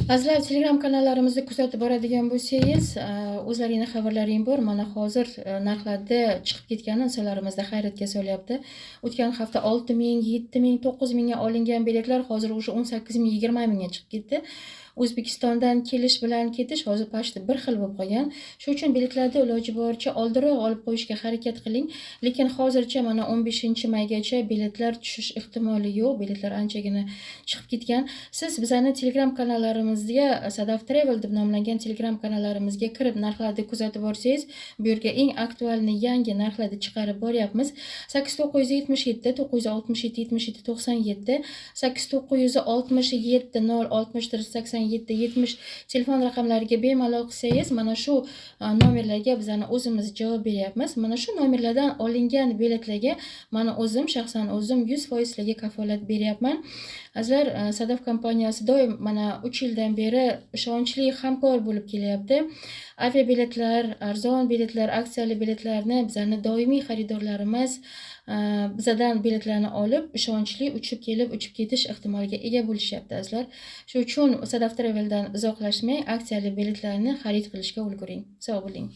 Azizlar, Telegram kanallarimizni kuzatib boradigan bo'lsangiz, o'zlaringizning xabarlaring bor. Mana hozir narxlarda chiqib ketgani insonlarimizda hayratga solyapti. O'tgan hafta 6000, 7000, 9000 ga olingan biletlar hozir o'sha 18000, 20000 ga chiqib ketdi. O'zbekistondan kelish bilan ketish hozir pashti bir xil bo'lib qolgan. Shuning uchun biletlarni iloji boricha oldinroq olib qo'yishga harakat qiling. Lekin hozircha mana 15-maygacha biletlar tushish ehtimoli yo'q. Biletlar anchagina chiqib ketgan. Siz bizning Telegram kanallarimizga Sadaf Travel deb nomlangan Telegram kanallarimizga kirib narxlarni kuzatib borsangiz, bu yerga eng aktualni yangi narxlarni chiqarib boryapmiz. 8977 967 77 97 8967 064 87 70 telefon raqamlariga bemalol qilsangiz, mana shu nomerlarga bizani o'zimiz javob beryapmiz. Mana shu nomerlardan olingan biletlarga mana o'zim shaxsan o'zim 100% sizlarga kafolat beryapman. Azizlar, Sadaf kompaniyasi doim mana 3 yildan beri ishonchli hamkor bo'lib kelyapti. Aviabiletlar, arzon biletlar, aksiyali biletlarni bizning doimiy xaridorlarimiz bizadan biletlarni olib, ishonchli uchib kelib, uchib ketish ehtimoliga ega bo'lishyapti azizlar. Shuning uchun Sadaf Traveldan uzoqlashmay, aksiyali biletlarni xarid qilishga ulguring. Sog' bo'ling.